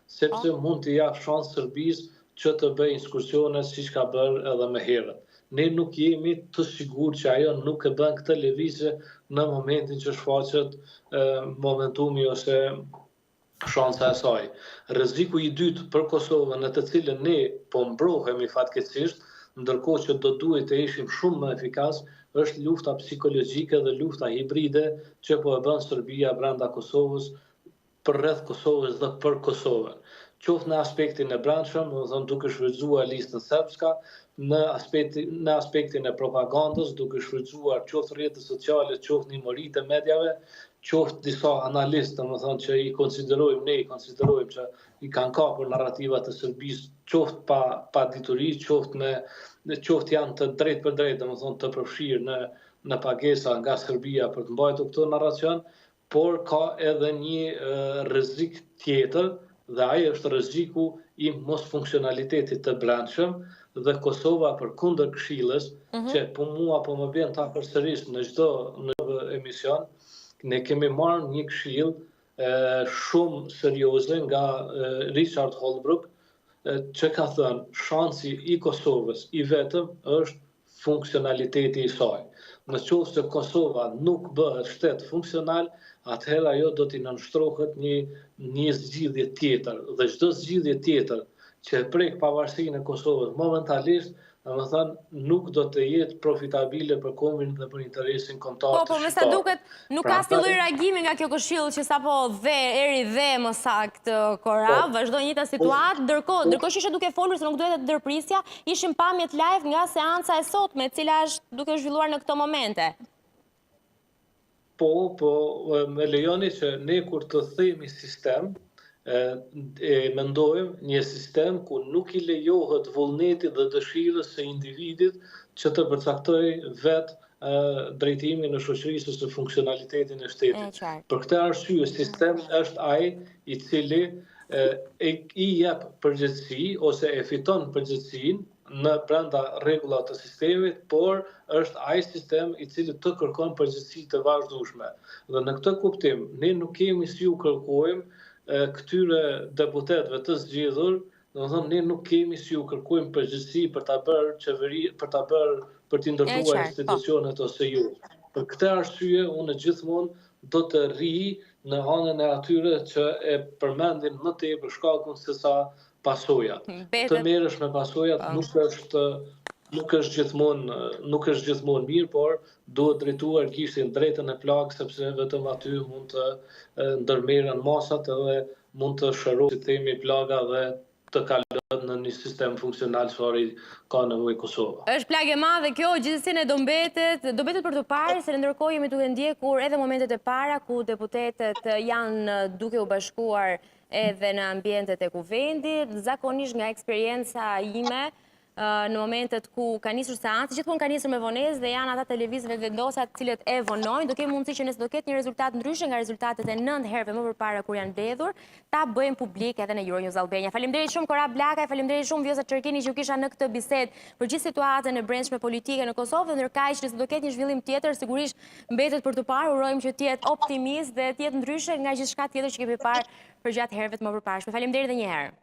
sepse mund të jap shans Serbisë që të bëjë ekskursione siç ka bërë edhe më herët. Ne nuk jemi të sigurt që ajo nuk e bën këtë lëvizje në momentin që shfaqet momentumi ose shansa e saj. Rreziku i dytë për Kosovën, në të cilën ne po mbrohemi fatkeqësisht, ndërkohë që do duhet të ishim shumë më efikas, është lufta psikologjike dhe lufta hibride që po e bën Serbia brenda Kosovës, përreth Kosovës dhe për Kosovën. Qoftë në aspektin e brendshëm, duke shfrytzuar listën serbska, në aspektin e propagandës, duke shfrytzuar qoftë rrjetet sociale, qoftë nimëritë e medjave, qoftë disa analistë, që i konsiderojmë që i kanë kapur narrativat e Serbisë, qoftë pa dituri, qoftë janë të drejtë për drejtë, të përfshirë në pagesa nga Serbia për të mbajtur këtë narracion, por ka edhe një rrezik tjetër, dhe ai është rreziku i mosfunksionalitetit të brendshëm, dhe Kosova përkundër Këshillës, që mua po më vjen ta përsëris në çdo emision, ne kemi marrë një këshill shumë serioze nga Richard Holbrooke, që ka thënë shansi i Kosovës i vetëm është funksionaliteti i saj. Në qoftë se Kosova nuk bëhet shtet funksional, atëherë ajo do t'i nënshtrohet një zgjidhje tjetër. Dhe çdo zgjidhje tjetër që e prek pavarësinë e Kosovës momentalisht, nuk do të jetë profitabile për kombin dhe për interesin kombëtar të shqiptar. Po, me sa duket, nuk ka asnjë lloj reagimi nga kjo këshill që sapo eri më saktë Kora, vazhdoi njëjta situatë, ndërkohë që ishte duke folur se nuk duhet të ndërprisja, ishim pamjet live nga seanca e sotme, e cila është duke zhvilluar në këto momente. Po, me lejoni që ne kur të themi sistem, mendojmë një sistem ku nuk i lejohet vullneti dhe dëshirës së individit që të përcaktoj vetë drejtimin në shoqërisë ose funksionalitetin e shtetit. Për këtë arsye, sistem është ai i cili i jep përgjegjësi ose e fiton përgjegjësinë në brenda rregullat të sistemit, por është ai sistem i cili të kërkon përgjegjësi të vazhdueshme. Dhe në këtë kuptim, ne nuk kemi si u kërkojmë këtyre deputetëve të zgjedhur, ne nuk kemi si u kërkojmë përgjegjësi për ta bërë qeveri, për t'i ndërtuar institucionet ose jo. Për këtë arsye, unë gjithmonë do të rri në anën e atyre që e përmendin më tepër shkakun se sa pasojat. Të merresh me pasojat nuk është gjithmonë mirë, por duhet drejtuar gishtin drejtën e plagë, sepse vetëm aty mund të ndërmerren masat edhe mund të shërohet, themi, plaga dhe të kalon në një sistem funksional çfarë ka nevojë Kosova. Është plagë e madhe kjo, gjithsesi ne do mbetet për të parë, se ndërkohë jemi duke ndjekur edhe momentet e para ku deputetët janë duke u bashkuar edhe në ambientet e kuvendit, zakonisht nga eksperienca ime, në momentet ku ka nisur seancë, gjithmonë ka nisur me vonesë dhe janë ata televizëve vendosat të cilët e vonojnë, do kemi mundësi që nëse do ketë një rezultat ndryshe nga rezultatet e 9 herëve më përpara kur janë mbledhur, ta bëjmë publik edhe në Euronews Albania. Faleminderit shumë Kora Blakaj, faleminderit shumë Vjosa Çerkeni që u kisha në këtë bisedë për gjithë situatën e brendshme politike në Kosovë, dhe ndërkaq nëse do ketë një zhvillim tjetër, sigurisht mbetet për të parë, urojmë që të jetë optimist dhe të jetë ndryshe nga gjithçka tjetër që kemi parë për gjatë herëve të më përparshme. Faleminderit edhe një herë.